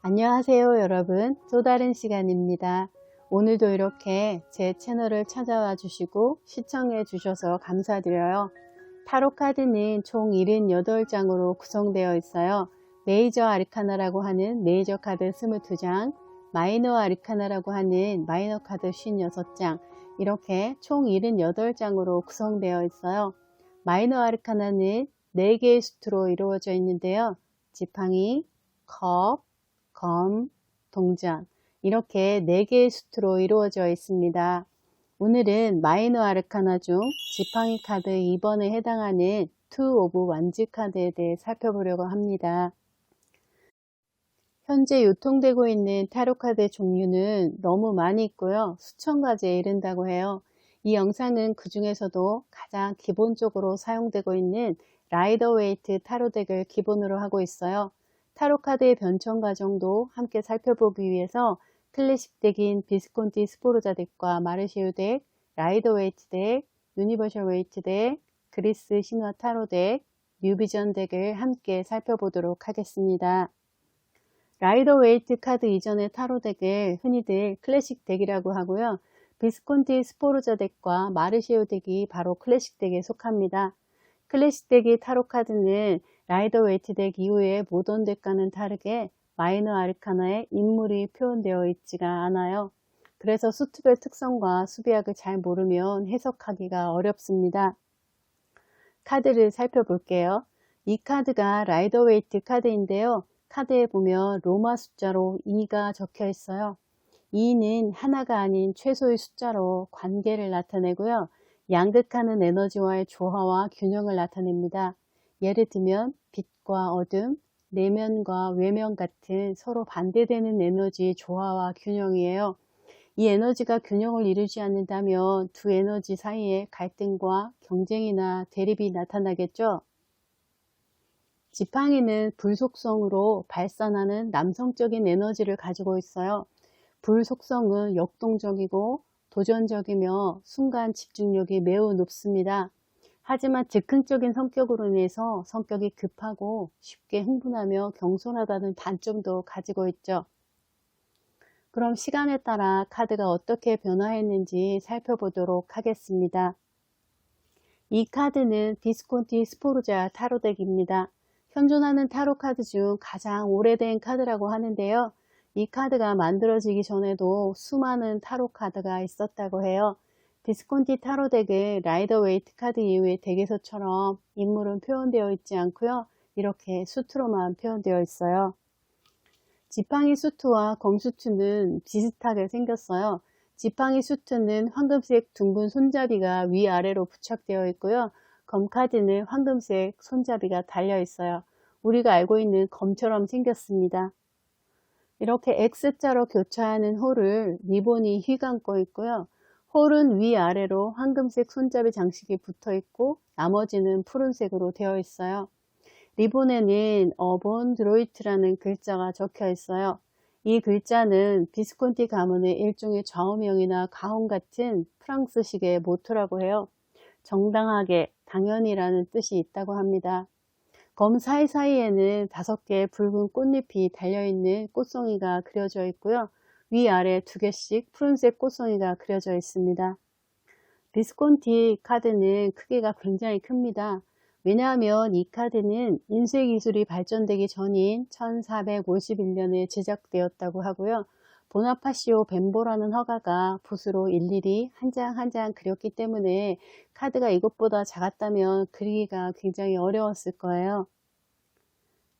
안녕하세요 여러분, 또 다른 시간입니다. 오늘도 이렇게 제 채널을 찾아와 주시고 시청해 주셔서 감사드려요. 타로 카드는 총 78장으로 구성되어 있어요. 메이저 아르카나라고 하는 메이저 카드 22장, 마이너 아르카나라고 하는 마이너 카드 56장, 이렇게 총 78장으로 구성되어 있어요. 마이너 아르카나는 4개의 수트로 이루어져 있는데요. 지팡이, 컵, 검, 동전, 이렇게 4개의 수트로 이루어져 있습니다. 오늘은 마이너 아르카나 중 지팡이 카드 2번에 해당하는 투 오브 완즈 카드에 대해 살펴보려고 합니다. 현재 유통되고 있는 타로 카드 종류는 너무 많이 있고요. 수천 가지에 이른다고 해요. 이 영상은 그 중에서도 가장 기본적으로 사용되고 있는 라이더 웨이트 타로 덱을 기본으로 하고 있어요. 타로 카드의 변천 과정도 함께 살펴보기 위해서 클래식 덱인 비스콘티 스포르자 덱과 마르시우 덱, 라이더 웨이트 덱, 유니버셜 웨이트 덱, 그리스 신화 타로 덱, 뉴비전 덱을 함께 살펴보도록 하겠습니다. 라이더 웨이트 카드 이전의 타로 덱을 흔히들 클래식 덱이라고 하고요. 비스콘티 스포르자 덱과 마르시오 덱이 바로 클래식 덱에 속합니다. 클래식 덱의 타로 카드는 라이더 웨이트 덱 이후의 모던 덱과는 다르게 마이너 아르카나에 인물이 표현되어 있지가 않아요. 그래서 수트별 특성과 수비학을 잘 모르면 해석하기가 어렵습니다. 카드를 살펴볼게요. 이 카드가 라이더 웨이트 카드인데요. 카드에 보면 로마 숫자로 2가 적혀 있어요. 2는 하나가 아닌 최소의 숫자로 관계를 나타내고요. 양극하는 에너지와의 조화와 균형을 나타냅니다. 예를 들면 빛과 어둠, 내면과 외면 같은 서로 반대되는 에너지의 조화와 균형이에요. 이 에너지가 균형을 이루지 않는다면 두 에너지 사이에 갈등과 경쟁이나 대립이 나타나겠죠. 지팡이는 불 속성으로 발산하는 남성적인 에너지를 가지고 있어요. 불 속성은 역동적이고 도전적이며 순간 집중력이 매우 높습니다. 하지만 즉흥적인 성격으로 인해서 성격이 급하고 쉽게 흥분하며 경솔하다는 단점도 가지고 있죠. 그럼 시간에 따라 카드가 어떻게 변화했는지 살펴보도록 하겠습니다. 이 카드는 비스콘티 스포르자 타로 덱입니다. 현존하는 타로 카드 중 가장 오래된 카드라고 하는데요. 이 카드가 만들어지기 전에도 수많은 타로 카드가 있었다고 해요. 비스콘티 타로 덱은 라이더 웨이트 카드 이후의 덱에서처럼 인물은 표현되어 있지 않고요. 이렇게 수트로만 표현되어 있어요. 지팡이 수트와 검 수트는 비슷하게 생겼어요. 지팡이 수트는 황금색 둥근 손잡이가 위아래로 부착되어 있고요. 검 카드는 황금색 손잡이가 달려 있어요. 우리가 알고 있는 검처럼 생겼습니다. 이렇게 X자로 교차하는 홀을 리본이 휘감고 있고요. 홀은 위아래로 황금색 손잡이 장식이 붙어 있고 나머지는 푸른색으로 되어 있어요. 리본에는 어본 드로이트라는 글자가 적혀 있어요. 이 글자는 비스콘티 가문의 일종의 좌우명이나 가훈 같은 프랑스식의 모토라고 해요. 정당하게, 당연히라는 뜻이 있다고 합니다. 검 사이사이에는 5개의 붉은 꽃잎이 달려있는 꽃송이가 그려져 있고요. 위아래 2개씩 푸른색 꽃송이가 그려져 있습니다. 비스콘티 카드는 크기가 굉장히 큽니다. 왜냐하면 이 카드는 인쇄 기술이 발전되기 전인 1451년에 제작되었다고 하고요. 보나파시오 벤보라는 화가가 붓으로 일일이 한 장 한 장 그렸기 때문에 카드가 이것보다 작았다면 그리기가 굉장히 어려웠을 거예요.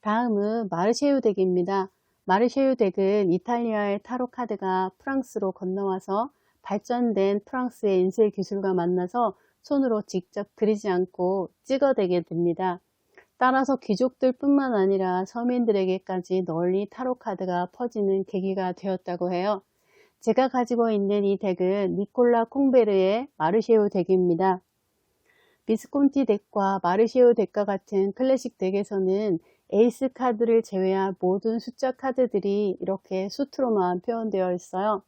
다음은 마르쉐유 덱입니다. 마르쉐유 덱은 이탈리아의 타로 카드가 프랑스로 건너와서 발전된 프랑스의 인쇄 기술과 만나서 손으로 직접 그리지 않고 찍어대게 됩니다. 따라서 귀족들 뿐만 아니라 서민들에게까지 널리 타로 카드가 퍼지는 계기가 되었다고 해요. 제가 가지고 있는 이 덱은 니콜라 콩베르의 마르쉐우 덱입니다. 비스콘티 덱과 마르쉐우 덱과 같은 클래식 덱에서는 에이스 카드를 제외한 모든 숫자 카드들이 이렇게 수트로만 표현되어 있어요.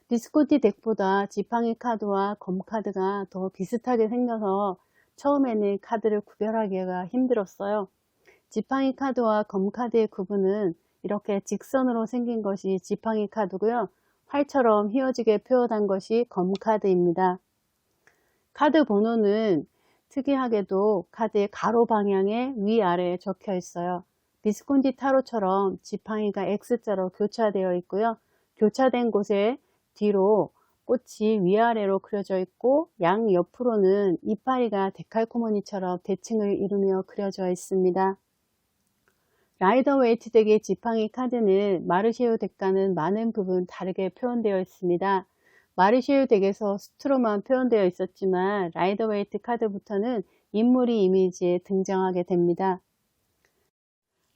비스콘티 덱보다 지팡이 카드와 검 카드가 더 비슷하게 생겨서 처음에는 카드를 구별하기가 힘들었어요. 지팡이 카드와 검 카드의 구분은 이렇게 직선으로 생긴 것이 지팡이 카드고요. 활처럼 휘어지게 표현한 것이 검 카드입니다. 카드 번호는 특이하게도 카드의 가로 방향에 위아래에 적혀 있어요. 비스콘티 타로처럼 지팡이가 X자로 교차되어 있고요. 교차된 곳에 뒤로 꽃이 위아래로 그려져 있고 양 옆으로는 이파리가 데칼코마니처럼 대칭을 이루며 그려져 있습니다. 라이더 웨이트 덱의 지팡이 카드는 마르쉐우 덱과는 많은 부분 다르게 표현되어 있습니다. 마르쉐우 덱에서 수트로만 표현되어 있었지만 라이더 웨이트 카드부터는 인물이 이미지에 등장하게 됩니다.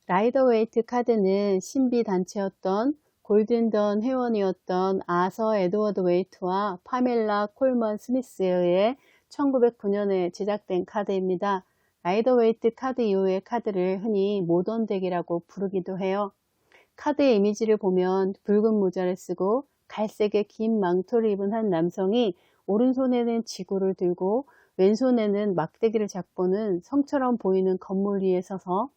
라이더 웨이트 카드는 신비 단체였던 골든던 회원이었던 아서 에드워드 웨이트와 파멜라 콜먼 스미스에 의해 1909년에 제작된 카드입니다. 라이더 웨이트 카드 이후의 카드를 흔히 모던 덱이라고 부르기도 해요. 카드의 이미지를 보면 붉은 모자를 쓰고 갈색의 긴 망토를 입은 한 남성이 오른손에는 지구를 들고 왼손에는 막대기를 잡고는 성처럼 보이는 건물 위에 서서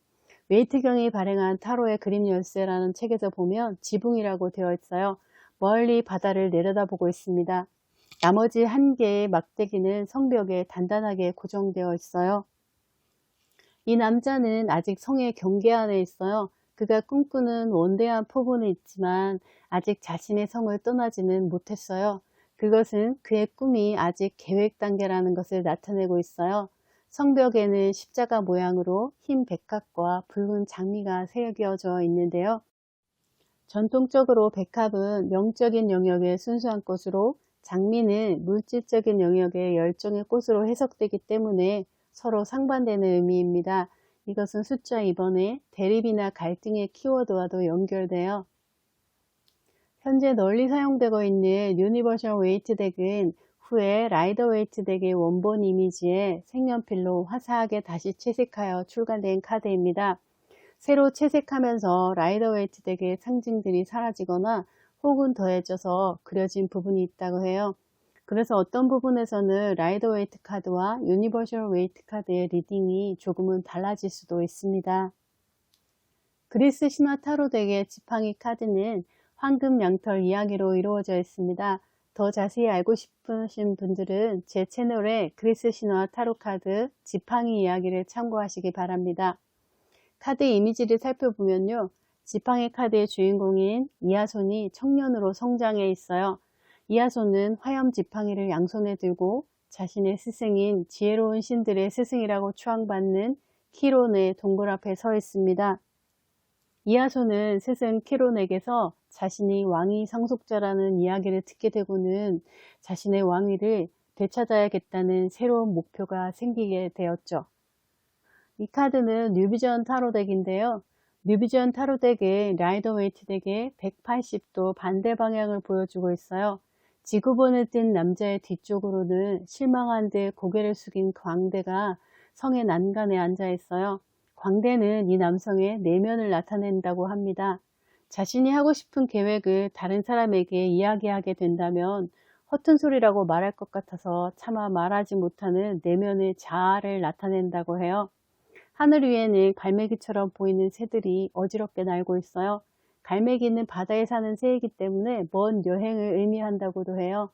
웨이트경이 발행한 타로의 그림 열쇠라는 책에서 보면 지붕이라고 되어 있어요. 멀리 바다를 내려다보고 있습니다. 나머지 한 개의 막대기는 성벽에 단단하게 고정되어 있어요. 이 남자는 아직 성의 경계 안에 있어요. 그가 꿈꾸는 원대한 포부는 있지만 아직 자신의 성을 떠나지는 못했어요. 그것은 그의 꿈이 아직 계획 단계라는 것을 나타내고 있어요. 성벽에는 십자가 모양으로 흰 백합과 붉은 장미가 새겨져 있는데요. 전통적으로 백합은 영적인 영역의 순수한 꽃으로 장미는 물질적인 영역의 열정의 꽃으로 해석되기 때문에 서로 상반되는 의미입니다. 이것은 숫자 2번의 대립이나 갈등의 키워드와도 연결돼요. 현재 널리 사용되고 있는 유니버셜 웨이트 덱은 후에 라이더 웨이트 덱의 원본 이미지에 색연필로 화사하게 다시 채색하여 출간된 카드입니다. 새로 채색하면서 라이더 웨이트 덱의 상징들이 사라지거나 혹은 더해져서 그려진 부분이 있다고 해요. 그래서 어떤 부분에서는 라이더 웨이트 카드와 유니버셜 웨이트 카드의 리딩이 조금은 달라질 수도 있습니다. 그리스 신화 타로 덱의 지팡이 카드는 황금 양털 이야기로 이루어져 있습니다. 더 자세히 알고 싶으신 분들은 제 채널에 그리스 신화 타로 카드 지팡이 이야기를 참고하시기 바랍니다. 카드 이미지를 살펴보면요. 지팡이 카드의 주인공인 이하손이 청년으로 성장해 있어요. 이하손은 화염 지팡이를 양손에 들고 자신의 스승인 지혜로운 신들의 스승이라고 추앙받는 키론의 동굴 앞에 서 있습니다. 이하손은 스승 키론에게서 자신이 왕위 상속자라는 이야기를 듣게 되고는 자신의 왕위를 되찾아야겠다는 새로운 목표가 생기게 되었죠. 이 카드는 뉴비전 타로 덱인데요. 뉴비전 타로 덱의 라이더 웨이트 덱의 180도 반대 방향을 보여주고 있어요. 지구본을 뜬 남자의 뒤쪽으로는 실망한 듯 고개를 숙인 광대가 성의 난간에 앉아 있어요. 광대는 이 남성의 내면을 나타낸다고 합니다. 자신이 하고 싶은 계획을 다른 사람에게 이야기하게 된다면 허튼 소리라고 말할 것 같아서 차마 말하지 못하는 내면의 자아를 나타낸다고 해요. 하늘 위에는 갈매기처럼 보이는 새들이 어지럽게 날고 있어요. 갈매기는 바다에 사는 새이기 때문에 먼 여행을 의미한다고도 해요.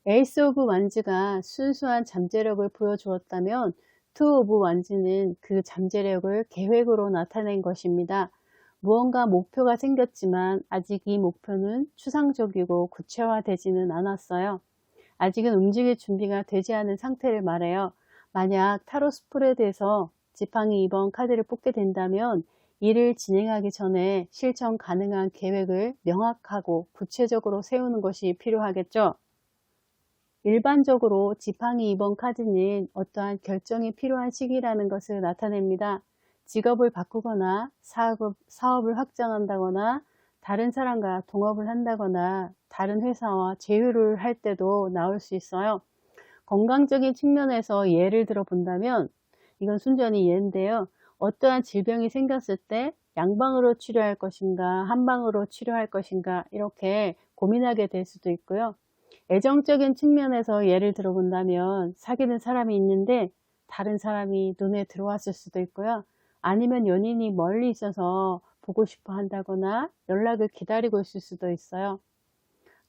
에이스 오브 완즈가 순수한 잠재력을 보여주었다면 투 오브 완즈는 그 잠재력을 계획으로 나타낸 것입니다. 무언가 목표가 생겼지만 아직 이 목표는 추상적이고 구체화되지는 않았어요. 아직은 움직일 준비가 되지 않은 상태를 말해요. 만약 타로 스프레드에서 지팡이 2번 카드를 뽑게 된다면 일을 진행하기 전에 실천 가능한 계획을 명확하고 구체적으로 세우는 것이 필요하겠죠. 일반적으로 지팡이 2번 카드는 어떠한 결정이 필요한 시기라는 것을 나타냅니다. 직업을 바꾸거나 사업을 확장한다거나 다른 사람과 동업을 한다거나 다른 회사와 제휴를 할 때도 나올 수 있어요. 건강적인 측면에서 예를 들어 본다면 이건 순전히 예인데요. 어떠한 질병이 생겼을 때 양방으로 치료할 것인가 한방으로 치료할 것인가 이렇게 고민하게 될 수도 있고요. 애정적인 측면에서 예를 들어 본다면 사귀는 사람이 있는데 다른 사람이 눈에 들어왔을 수도 있고요. 아니면 연인이 멀리 있어서 보고 싶어 한다거나 연락을 기다리고 있을 수도 있어요.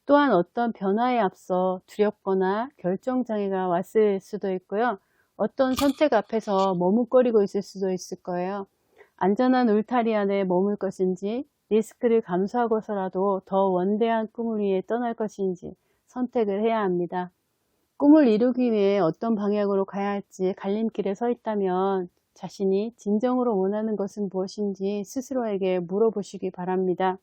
또한 어떤 변화에 앞서 두렵거나 결정장애가 왔을 수도 있고요. 어떤 선택 앞에서 머뭇거리고 있을 수도 있을 거예요. 안전한 울타리 안에 머물 것인지, 리스크를 감수하고서라도 더 원대한 꿈을 위해 떠날 것인지 선택을 해야 합니다. 꿈을 이루기 위해 어떤 방향으로 가야 할지 갈림길에 서 있다면 자신이 진정으로 원하는 것은 무엇인지 스스로에게 물어보시기 바랍니다.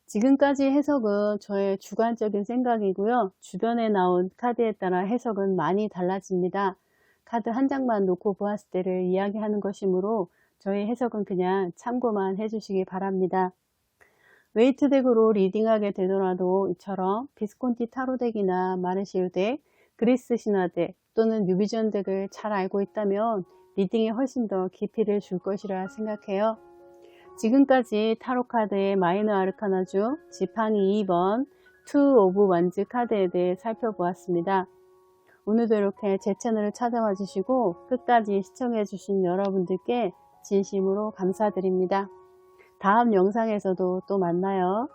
지금까지 해석은 저의 주관적인 생각이고요. 주변에 나온 카드에 따라 해석은 많이 달라집니다. 카드 한 장만 놓고 보았을 때를 이야기하는 것이므로 저의 해석은 그냥 참고만 해주시기 바랍니다. 웨이트 덱으로 리딩하게 되더라도 이처럼 비스콘티 타로 덱이나 마르시우 덱, 그리스 신화 덱 또는 뉴비전 덱을 잘 알고 있다면 리딩에 훨씬 더 깊이를 줄 것이라 생각해요. 지금까지 타로 카드의 마이너 아르카나 중 지팡이 2번 투 오브 완즈 카드에 대해 살펴보았습니다. 오늘도 이렇게 제 채널을 찾아와 주시고 끝까지 시청해 주신 여러분들께 진심으로 감사드립니다. 다음 영상에서도 또 만나요.